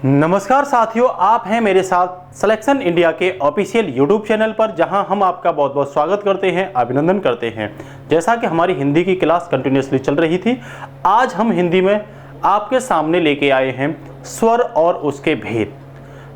नमस्कार साथियों, आप हैं मेरे साथ सिलेक्शन इंडिया के ऑफिशियल यूट्यूब चैनल पर, जहां हम आपका बहुत बहुत स्वागत करते हैं, अभिनंदन करते हैं। जैसा कि हमारी हिंदी की क्लास कंटिन्यूसली चल रही थी, आज हम हिंदी में आपके सामने लेके आए हैं स्वर और उसके भेद।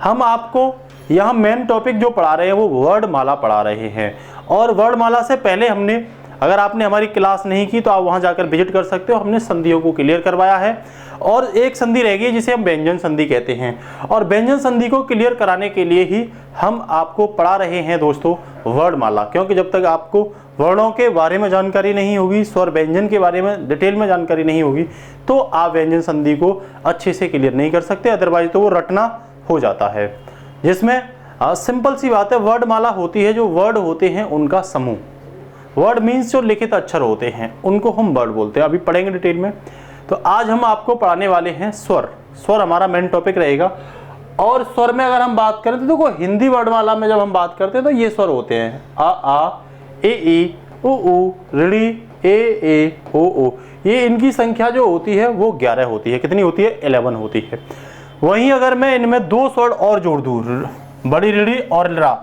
हम आपको यहाँ मेन टॉपिक जो पढ़ा रहे हैं वो वर्णमाला पढ़ा रहे हैं। और वर्णमाला से पहले हमने, अगर आपने हमारी क्लास नहीं की तो आप वहाँ जाकर विजिट कर सकते हो। हमने संधियों को क्लियर करवाया है और एक संधि रह गई जिसे हम व्यंजन संधि कहते हैं। और व्यंजन संधि को क्लियर कराने के लिए ही हम आपको पढ़ा रहे हैं दोस्तों वर्णमाला, क्योंकि जब तक आपको वर्णों के बारे में जानकारी नहीं होगी, स्वर व्यंजन के बारे में डिटेल में जानकारी नहीं होगी, तो आप व्यंजन संधि को अच्छे से क्लियर नहीं कर सकते। अदरवाइज तो वो रटना हो जाता है, जिसमें सिंपल सी बात है, वर्णमाला होती है जो वर्ड होते हैं उनका समूह। वर्ड मीन्स जो लिखित अक्षर होते हैं उनको हम वर्ड बोलते हैं। अभी पढ़ेंगे डिटेल में। तो आज हम आपको पढ़ाने वाले हैं स्वर। स्वर हमारा मेन टॉपिक रहेगा। और स्वर में अगर हम बात करें तो देखो, हिंदी वर्णमाला में जब हम बात करते हैं तो ये स्वर होते हैं आ, ए ई, उ, ऋ, ए ओ। ये इनकी संख्या जो होती है वो 11 होती है। कितनी होती है? 11 होती है। वहीं अगर मैं इनमें 2 स्वर और जोड़ दूँ, बड़ी ऋ और रा,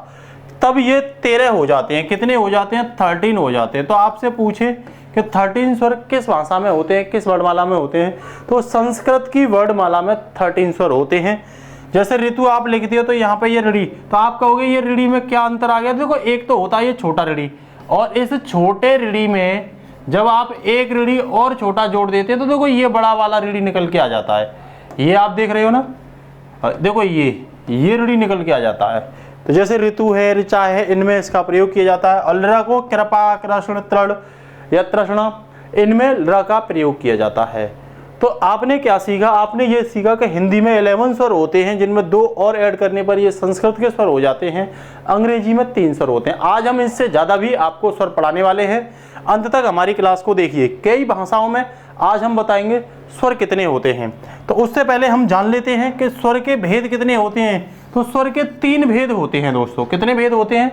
तब ये 13 हो जाते हैं। कितने हो जाते हैं? 13 हो जाते हैं। तो आपसे पूछे कि 13 स्वर किस भाषा में होते हैं, किस वर्णमाला में होते हैं, तो संस्कृत की वर्णमाला में 13 स्वर होते हैं। जैसे ऋतु आप लिखती हो तो यहाँ पे ये ऋ, तो आप कहोगे ये ऋ में क्या अंतर आ गया? देखो, एक तो होता है ये छोटा ऋ, और इस छोटे ऋ में जब आप एक ऋ और छोटा जोड़ देते हैं तो देखो ये बड़ा वाला ऋ निकल के आ जाता है। ये आप देख रहे हो ना, देखो ये ऋ निकल के आ जाता है। तो जैसे ऋतु है, ऋचा है, इनमें इसका प्रयोग किया जाता है। और ल को कृपा, कृष्ण, तृण या तृष्णा, इनमें ल का प्रयोग किया जाता है। तो आपने क्या सीखा? आपने ये सीखा कि हिंदी में 11 स्वर होते हैं, जिनमें 2 और ऐड करने पर ये संस्कृत के स्वर हो जाते हैं। अंग्रेजी में 3 स्वर होते हैं। आज हम इससे ज़्यादा भी आपको स्वर पढ़ाने वाले हैं। अंत तक हमारी क्लास को देखिए। कई भाषाओं में आज हम बताएंगे स्वर कितने होते हैं। तो उससे पहले हम जान लेते हैं कि स्वर के भेद कितने होते हैं। तो स्वर के 3 भेद होते हैं दोस्तों। कितने भेद होते हैं?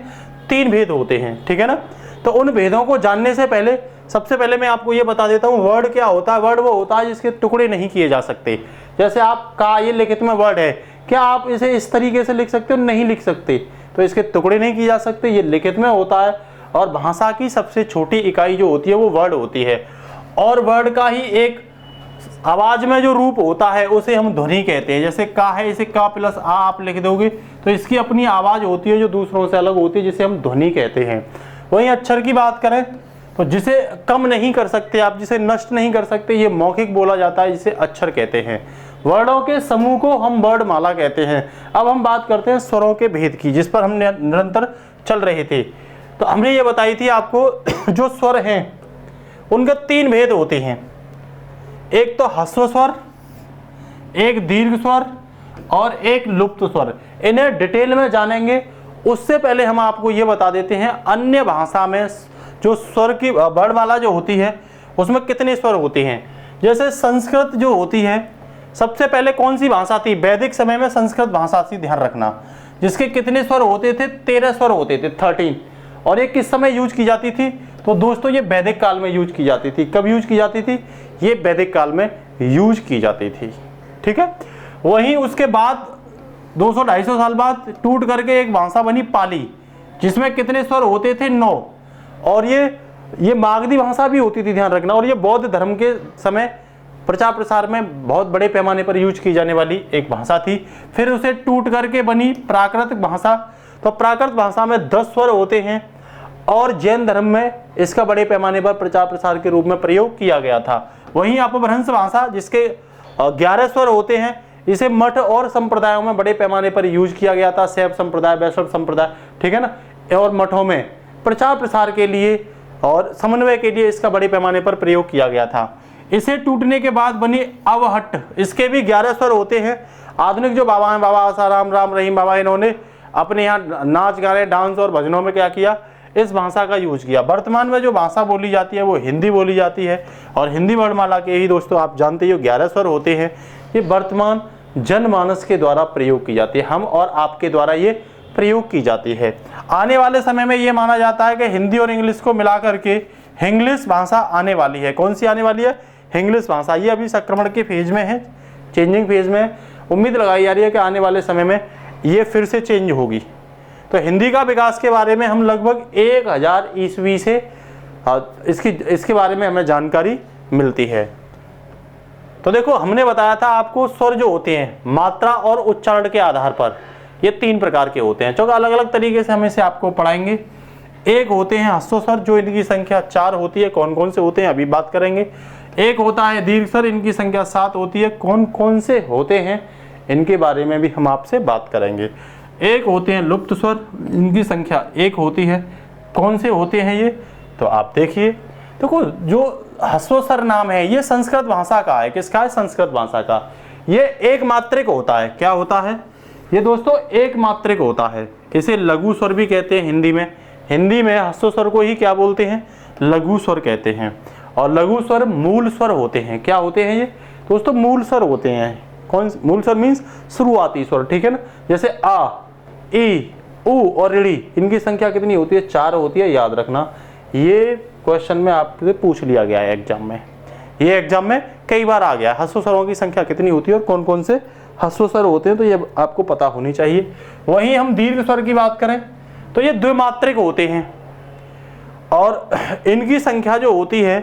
3 भेद होते हैं, ठीक है ना। तो उन भेदों को जानने से पहले सबसे पहले मैं आपको ये बता देता हूँ वर्ड क्या होता है। वर्ड वो होता है जिसके टुकड़े नहीं किए जा सकते। जैसे आप का, ये लिखित में वर्ड है, क्या आप इसे इस तरीके से लिख सकते हो? नहीं लिख सकते। तो इसके टुकड़े नहीं किए जा सकते, ये लिखित में होता है। और भाषा की सबसे छोटी इकाई जो होती है वो वर्ड होती है। और वर्ड का ही एक आवाज में जो रूप होता है उसे हम ध्वनि कहते हैं। जैसे का है, इसे का प्लस आ आप लिख दोगे तो इसकी अपनी आवाज होती है जो दूसरों से अलग होती है, जिसे हम ध्वनि कहते हैं। वहीं अक्षर की बात करें तो जिसे कम नहीं कर सकते आप, जिसे नष्ट नहीं कर सकते, ये मौखिक बोला जाता है, जिसे अक्षर कहते हैं। वर्णों के समूह को हम वर्णमाला कहते हैं। अब हम बात करते हैं स्वरों के भेद की, जिस पर हम निरंतर चल रहे थे। तो हमने ये बताई थी आपको जो स्वर हैं उनके 3 भेद होते हैं। एक तो ह्रस्व स्वर, एक दीर्घ स्वर और एक लुप्त स्वर। इन्हें डिटेल में जानेंगे। उससे पहले हम आपको ये बता देते हैं अन्य भाषा में जो स्वर की वर्णमाला जो होती है उसमें कितने स्वर होते हैं। जैसे संस्कृत जो होती है, सबसे पहले कौन सी भाषा थी? वैदिक समय में संस्कृत भाषा थी, ध्यान रखना। जिसके कितने स्वर होते थे? 13 स्वर होते थे, 13। और ये किस समय यूज की जाती थी? तो दोस्तों ये वैदिक काल में यूज की जाती थी। कब यूज की जाती थी? ये वैदिक काल में यूज की जाती थी, ठीक है। वहीं उसके बाद 200-250 साल बाद टूट करके एक भाषा बनी पाली, जिसमें कितने स्वर होते थे? 9। और ये मागधी भाषा भी होती थी, ध्यान रखना। और ये बौद्ध धर्म के समय प्रचार प्रसार में बहुत बड़े पैमाने पर यूज की जाने वाली एक भाषा थी। फिर उसे टूट करके बनी प्राकृत भाषा। तो प्राकृत भाषा में 10 स्वर होते हैं। और जैन धर्म में इसका बड़े पैमाने पर प्रचार प्रसार के रूप में प्रयोग किया गया था। वहीं अपभ्रंश भाषा, जिसके 11 स्वर होते हैं, इसे मठ और संप्रदायों में बड़े पैमाने पर यूज किया गया था। शैव संप्रदाय, वैष्णव संप्रदाय, ठीक है ना। और मठों में प्रचार प्रसार के लिए और समन्वय के लिए इसका बड़े पैमाने पर प्रयोग किया गया था। इसे टूटने के बाद बनी अवहट्ट। इसके भी 11 स्वर होते हैं। आधुनिक जो बाबा हैं, बाबा आसाराम, राम रहीम बाबा, इन्होंने अपने यहाँ नाच गाने, डांस और भजनों में क्या किया? इस भाषा का यूज किया। वर्तमान में जो भाषा बोली जाती है वो हिंदी बोली जाती है। और हिंदी वर्णमाला के ही दोस्तों आप जानते ही हो 11 स्वर होते हैं। ये वर्तमान जनमानस के द्वारा प्रयोग की जाती है। हम और आपके द्वारा ये प्रयोग की जाती है। आने वाले समय में ये माना जाता है कि हिंदी और इंग्लिश को मिला करके हिंग्लिश भाषा आने वाली है। कौन सी आने वाली है? हिंग्लिश भाषा। ये अभी संक्रमण के फेज में है, चेंजिंग फेज में। उम्मीद लगाई जा रही है कि आने वाले समय में ये फिर से चेंज होगी। तो हिंदी का विकास के बारे में हम लगभग 1000 ईस्वी से इसके बारे में हमें जानकारी मिलती है। तो देखो हमने बताया था आपको स्वर जो होते हैं मात्रा और उच्चारण के आधार पर ये 3 प्रकार के होते हैं, जो अलग अलग तरीके से हम इसे आपको पढ़ाएंगे। एक होते हैं ह्रस्व स्वर, जो इनकी संख्या 4 होती है। कौन कौन से होते हैं अभी बात करेंगे। एक होता है दीर्घ स्वर, इनकी संख्या 7 होती है। कौन कौन से होते हैं इनके बारे में भी हम आपसे बात करेंगे। एक होते हैं लुप्त स्वर, इनकी संख्या 1 होती है। कौन से होते हैं ये, तो आप देखिए। देखो जो ह्रस्व स्वर नाम है ये संस्कृत भाषा का है। किसका है, संस्कृत भाषा का। ये एक मात्रिक होता है। क्या होता है ये दोस्तों, एक मात्रिक होता है। इसे लघु स्वर भी कहते हैं हिंदी में। हिंदी में ह्रस्व स्वर को ही क्या बोलते हैं, लघु स्वर कहते हैं। और लघु स्वर मूल स्वर होते हैं। क्या होते हैं ये दोस्तों, मूल स्वर होते हैं। कौन मूल स्वर मीन्स शुरुआती स्वर, ठीक है ना। जैसे आ, ई, उ और ऋ, इनकी संख्या कितनी होती है, 4 होती है। याद रखना, ये क्वेश्चन में आपसे पूछ लिया गया है एग्जाम में। ये एग्जाम में कई बार आ गया है। ह्रस्व स्वरों की संख्या कितनी होती है और कौन कौन से ह्रस्व स्वर होते हैं, तो ये आपको पता होनी चाहिए। वहीं हम दीर्घ स्वर की बात करें तो ये द्विमात्रिक होते हैं और इनकी संख्या जो होती है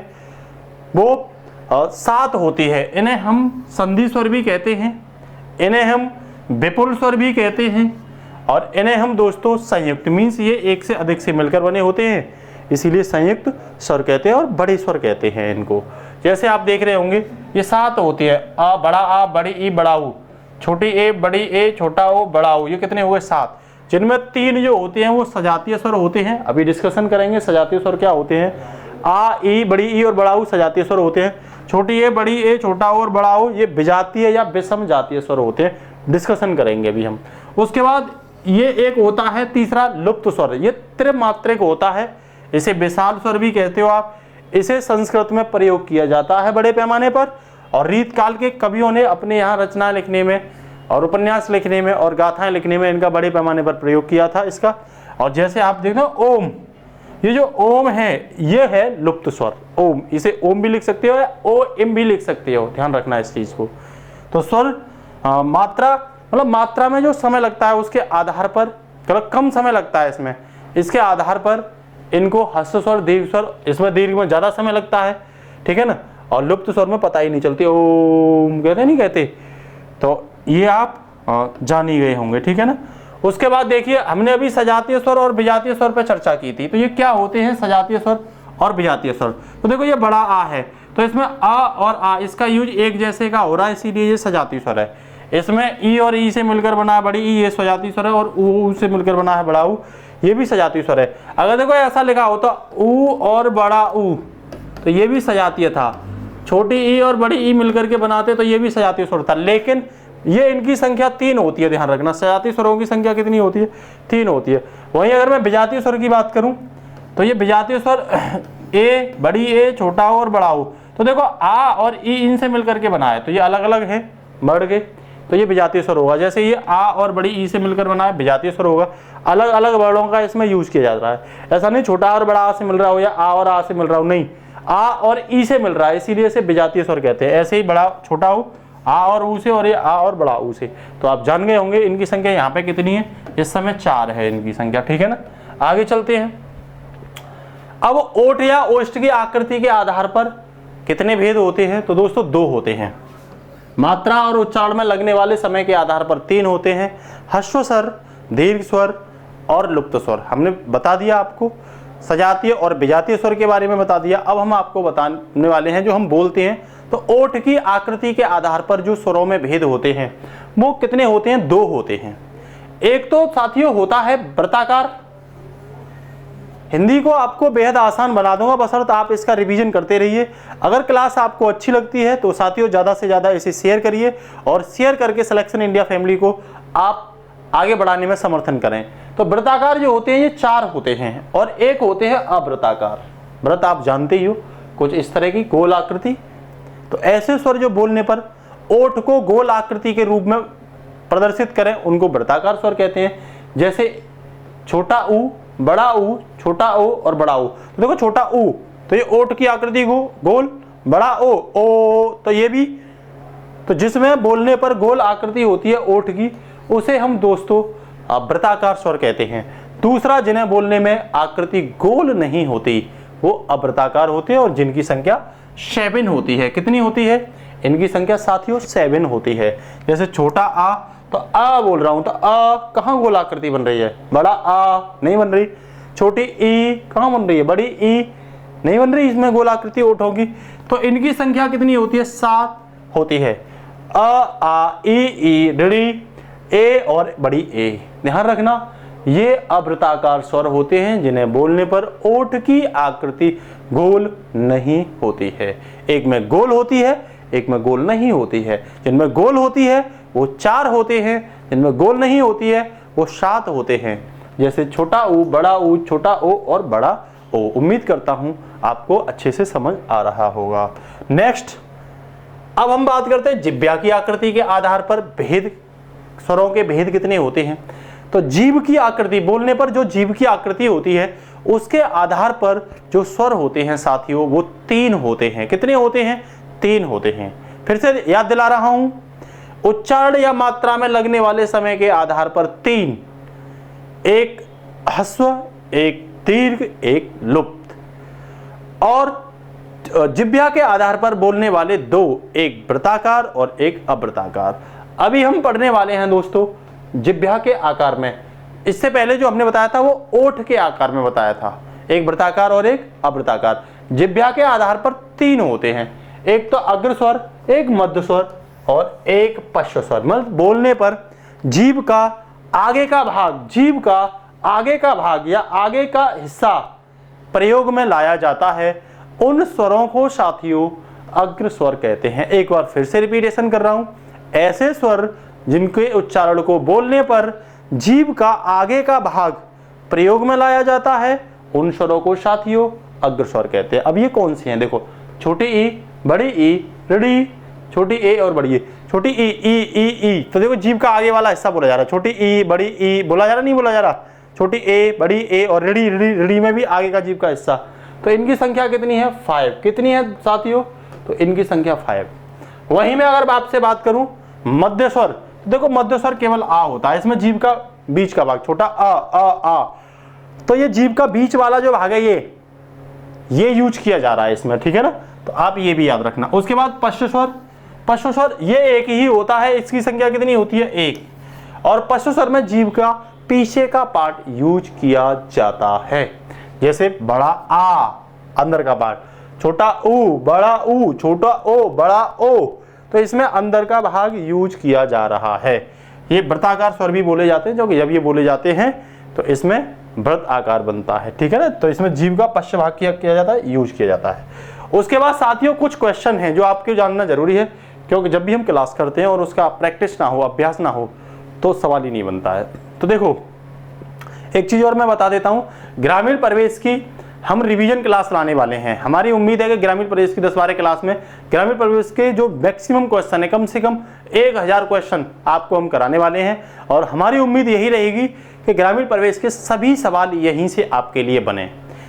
वो 7 होती है। इन्हें हम संधि स्वर भी कहते हैं, इन्हें हम विपुल स्वर भी कहते हैं और इन्हें हम दोस्तों संयुक्त मीन्स ये एक से अधिक से मिलकर बने होते हैं, इसीलिए संयुक्त स्वर कहते हैं और बड़े स्वर कहते हैं इनको। जैसे आप देख रहे होंगे ये 7 होती है, आ बड़ा आ, बड़ी ई, बड़ा ऊ, छोटी ए, बड़ी ए, छोटा ओ, बड़ा ऊ। ये कितने हुए, 7। जिनमें 3 जो होते हैं वो सजातीय स्वर होते हैं। अभी डिस्कशन करेंगे सजातीय स्वर क्या होते हैं। आ, ई, बड़ी ई और बड़ा ऊ सजातीय स्वर होते हैं। छोटी ए, बड़ी ए, छोटा ओ और बड़ा ऊ ये विजातीय या विषम जातीय स्वर होते हैं। डिस्कशन करेंगे अभी हम। उसके बाद ये एक होता है तीसरा लुप्त स्वर। ये त्रिमात्रिक होता है, इसे विशाल स्वर भी कहते हो आप। इसे संस्कृत में प्रयोग किया जाता है बड़े पैमाने पर और रीतकाल के कवियों ने अपने यहाँ रचना लिखने में और उपन्यास लिखने में और गाथाएं लिखने में इनका बड़े पैमाने पर प्रयोग किया था इसका। और जैसे आप देखो ओम, ये जो ओम है ये है लुप्त स्वर। ओम, इसे ओम भी लिख सकते हो या ओ एम भी लिख सकते हो, ध्यान रखना इस चीज को। तो स्वर मात्रा मतलब मात्रा में जो समय लगता है उसके आधार पर, कम समय लगता है इसमें, इसके आधार पर इनको ह्रस्व स्वर, दीर्घ स्वर, इसमें दीर्घ में ज्यादा समय लगता है, ठीक है ना। और लुप्त स्वर में पता ही नहीं चलती, ओम कहते नहीं कहते। तो ये आप जान ही गए होंगे, ठीक है ना। उसके बाद देखिए हमने अभी सजातीय स्वर और विजातीय स्वर पर चर्चा की थी। तो ये क्या होते हैं सजातीय स्वर और विजातीय स्वर। तो देखो ये बड़ा आ है तो इसमें आ और आ इसका यूज एक जैसे का हो रहा है, इसीलिए ये सजातीय स्वर है। इसमें ई और ई से मिलकर बना है बड़ी ई, ये सजातीय स्वर है। और ऊ से मिलकर बना है बड़ा ऊ, ये भी सजातीय स्वर है। अगर देखो ऐसा लिखा हो तो ऊ और बड़ा ऊ, तो ये भी सजातीय था। छोटी ई और बड़ी ई मिलकर के बनाते तो ये भी सजातीय स्वर था। लेकिन ये इनकी संख्या 3 होती है, ध्यान रखना। सजातीय स्वरों की संख्या कितनी होती है, 3 होती है। वहीं अगर मैं विजातीय स्वर की बात करूं तो ये विजातीय स्वर ए, बड़ी ए, छोटा ओ और बड़ा ऊ। तो देखो आ और ई इनसे मिलकर के बना है तो ये अलग अलग है, बढ़ गए, तो ये विजातीय स्वर होगा। जैसे ये आ और बड़ी ई से मिलकर बना है, विजातीय स्वर होगा। अलग अलग वर्णों का इसमें यूज किया जा रहा है। ऐसा नहीं छोटा और बड़ा आ से मिल रहा हो या आ और आ से मिल रहा हो, नहीं, आ और ई से मिल रहा है, इसीलिए इसे विजातीय स्वर कहते हैं। ऐसे ही बड़ा छोटा हो आ और ऊ से, और ये आ और बड़ा ऊ से। तो आप जान गए होंगे इनकी संख्या यहाँ पे कितनी है, इस समय 4 है इनकी संख्या, ठीक है ना। आगे चलते हैं। अब ओठ या ओष्ठ की आकृति के आधार पर कितने भेद होते हैं, तो दोस्तों 2 होते हैं। मात्रा और उच्चारण में लगने वाले समय के आधार पर 3 होते हैं, ह्रस्व स्वर, दीर्घ स्वर और लुप्त स्वर। हमने बता दिया आपको सजातीय और विजातीय स्वर के बारे में बता दिया। अब हम आपको बताने वाले हैं जो हम बोलते हैं। तो ओठ की आकृति के आधार पर जो स्वरों में भेद होते हैं वो कितने होते हैं, 2 होते हैं। एक तो साथियों होता है वृत्ताकार। हिंदी को आपको बेहद आसान बना दूंगा, बशर्ते आप इसका रिवीजन करते रहिए। अगर क्लास आपको अच्छी लगती है तो साथियों ज़्यादा से ज़्यादा इसे शेयर करिए और शेयर करके सिलेक्शन इंडिया फैमिली को आप आगे बढ़ाने में समर्थन करें। तो वृत्ताकार जो होते हैं ये 4 होते हैं और एक होते हैं अवृत्ताकार। वृत्त आप जानते ही हो, कुछ इस तरह की गोल आकृति। तो ऐसे स्वर जो बोलने पर ओठ को गोल आकृति के रूप में प्रदर्शित करें उनको वृत्ताकार स्वर कहते हैं। जैसे छोटा ऊ, बड़ा ऊ, छोटा ओ और बड़ा ऊ। तो देखो छोटा ऊ तो ये ओठ की आकृति को गोल, बड़ा ओ तो ये भी तो जिसमें बोलने पर गोल आकृति होती है ओठ की, उसे हम दोस्तों वृत्ताकार स्वर कहते हैं। दूसरा, जिन्हें बोलने में आकृति गोल नहीं होती वो अवृत्ताकार होते हैं और जिनकी संख्या 7 होती है। कितनी होती है? इनकी संख्या साथियों 7 होती है। जैसे छोटा आ, तो आ बोल रहा हूं तो आ कहां गोल आकृति बन रही है? बड़ा आ नहीं बन रही। छोटी ई कहां बन रही है? बड़ी ई नहीं बन रही, इसमें गोल आकृति ओठ होगी। तो इनकी संख्या कितनी होती है? 7 होती है। अ आ ई ऋ ए और बड़ी ए। ध्यान रखना, ये अवृत्ताकार स्वर होते हैं जिन्हें बोलने पर ओठ की आकृति गोल नहीं होती है। एक में गोल होती है, एक में गोल नहीं होती है। जिनमें गोल होती है वो 4 होते हैं, जिनमें गोल नहीं होती है वो 7 होते हैं। जैसे छोटा ऊ, बड़ा ऊ, छोटा ओ और बड़ा ओ। उम्मीद करता हूं आपको अच्छे से समझ आ रहा होगा। नेक्स्ट, अब हम बात करते हैं जिह्वा की आकृति के आधार पर भेद, स्वरों के भेद कितने होते हैं। तो जीभ की आकृति, बोलने पर जो जीभ की आकृति होती है उसके आधार पर जो स्वर होते हैं साथियों वो 3 होते हैं। कितने होते हैं? 3 होते हैं। फिर से याद दिला रहा हूं, उच्चारण या मात्रा में लगने वाले समय के आधार पर 3, एक ह्रस्व, एक दीर्घ, एक लुप्त। और जिह्वा के आधार पर बोलने वाले 2, एक वृत्ताकार और एक अवृत्ताकार। अभी हम पढ़ने वाले हैं दोस्तों जिह्वा के आकार में। इससे पहले जो हमने बताया था वो ओठ के आकार में बताया था, एक वृत्ताकार और एक अवृत्ताकार। जिह्वा के आधार पर 3 होते हैं, एक तो अग्र स्वर, एक मध्य स्वर और एक पश्च स्वर। मतलब बोलने पर जीभ का आगे का भाग, जीभ का आगे का भाग या आगे का हिस्सा प्रयोग में लाया जाता है, उन स्वरों को साथियों अग्र स्वर कहते हैं। एक बार फिर से रिपीटेशन कर रहा हूं, ऐसे स्वर जिनके उच्चारण को बोलने पर जीभ का आगे का भाग प्रयोग में लाया जाता है, उन स्वरों को साथियों अग्र स्वर कहते हैं। अब ये कौन सी हैं? देखो, छोटी ई, बड़ी ई, ऋ, छोटी ए और बड़ी ए। छोटी ई ई ई ई, तो देखो जीभ का आगे वाला हिस्सा बोला जा रहा है। छोटी ई, बड़ी ई बोला जा रहा, नहीं बोला जा रहा? छोटी ए, बड़ी ए और ऋ में भी आगे का जीभ का हिस्सा। तो इनकी संख्या कितनी है? 5। कितनी है साथियों? तो इनकी संख्या 5। वहीं में अगर आपसे बात करूं मध्य स्वर, तो देखो मध्य स्वर केवल आ होता है, इसमें जीभ का बीच का भाग छोटा आ, तो ये जीभ का बीच वाला जो भाग है ये यूज किया जा रहा है इसमें, ठीक है ना? तो आप ये भी याद रखना। उसके बाद पश्च स्वर, पश्च स्वर ये एक ही होता है, इसकी संख्या कितनी होती है? 1। और पश्च स्वर में जीभ का पीछे का पार्ट यूज किया जाता है। जैसे बड़ा आ, अंदर का पार्ट, छोटा ऊ, बड़ा ऊ, छोटा ओ, बड़ा ओ, तो इसमें अंदर का भाग यूज किया जा रहा है। ये वृत्ताकार स्वर भी बोले जाते हैं, जो कि जब ये बोले जाते हैं तो इसमें वृत्त आकार बनता है, ठीक है ना? तो इसमें जीभ का पश्च भाग किया जाता है, यूज किया जाता है। उसके बाद साथियों कुछ क्वेश्चन हैं जो आपको जानना जरूरी है, क्योंकि जब भी हम क्लास करते हैं और उसका प्रैक्टिस ना हो, अभ्यास ना हो, तो सवाल ही नहीं बनता है। तो देखो एक चीज और मैं बता देता हूं, ग्रामीण प्रवेश की हम रिवीजन क्लास लाने वाले हैं। हमारी उम्मीद है कि ग्रामीण प्रवेश की 10-12 क्लास में ग्रामीण प्रवेश के जो मैक्सिमम क्वेश्चन है, कम से कम 1000 क्वेश्चन आपको हम कराने वाले हैं। और हमारी उम्मीद यही रहेगी कि ग्रामीण प्रवेश के सभी सवाल यहीं से आपके लिए बने।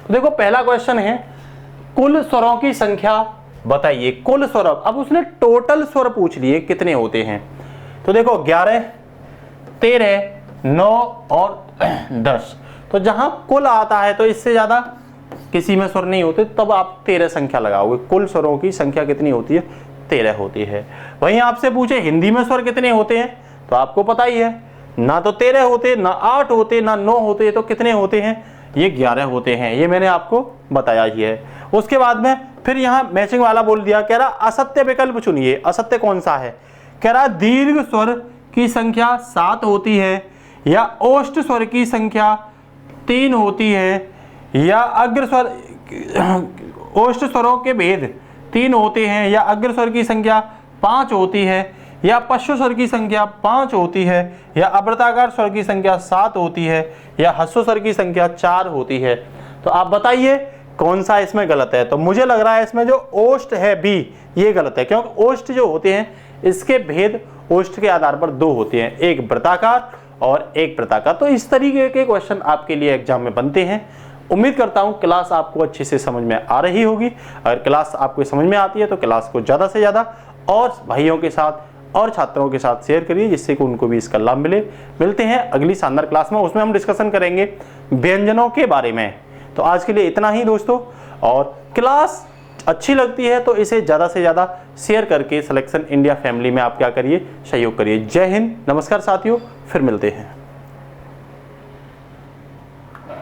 तो देखो पहला क्वेश्चन है, कुल स्वरों की संख्या बताइए। कुल स्वर, अब उसने टोटल स्वर पूछ लिए कितने होते हैं। तो देखो 11, 13, 9 और 10। तो जहां कुल आता है तो इससे ज्यादा किसी में स्वर नहीं होते, तब आप 13 संख्या लगाओगे। कुल स्वरों की संख्या कितनी होती है? 13 होती है। वहीं आपसे पूछे हिंदी में स्वर कितने होते हैं, तो आपको पता ही है, ना तो 13 होते, ना 8 होते, ना 9 होते, तो कितने होते हैं? ये 11 होते हैं। ये मैंने आपको बताया ही है। उसके बाद में फिर यहाँ मैचिंग वाला बोल दिया, कह रहा असत्य विकल्प चुनिए। असत्य कौन सा है? कह रहा दीर्घ स्वर की संख्या 7 होती है, या ओष्ठ स्वर की संख्या 3 होती है, या अग्र स्वर, ओष्ठ स्वरों के भेद 3 होते हैं, या अग्र स्वर की संख्या 5 होती है, या पश्च स्वर की संख्या 5 होती है, या अवृत्ताकार स्वर की संख्या 7 होती है, या ह्रस्व स्वर की संख्या 4 होती है। तो आप बताइए कौन सा इसमें गलत है? तो मुझे लग रहा है इसमें जो ओष्ठ है बी, ये गलत है, क्योंकि ओष्ठ जो होते हैं इसके भेद ओष्ठ के आधार पर 2 होते हैं, एक वृत्ताकार और एक वृत्ताकार। तो इस तरीके के क्वेश्चन आपके लिए एग्जाम में बनते हैं। उम्मीद करता हूं क्लास आपको अच्छे से समझ में आ रही होगी। अगर क्लास आपको समझ में आती है तो क्लास को ज़्यादा से ज़्यादा और भाइयों के साथ और छात्रों के साथ शेयर करिए, जिससे कि उनको भी इसका लाभ मिले। मिलते हैं अगली शानदार क्लास में, उसमें हम डिस्कशन करेंगे व्यंजनों के बारे में। तो आज के लिए इतना ही दोस्तों, और क्लास अच्छी लगती है तो इसे ज़्यादा से ज़्यादा शेयर करके सिलेक्शन इंडिया फैमिली में आप क्या करिए, सहयोग करिए। जय हिंद, नमस्कार साथियों, फिर मिलते हैं।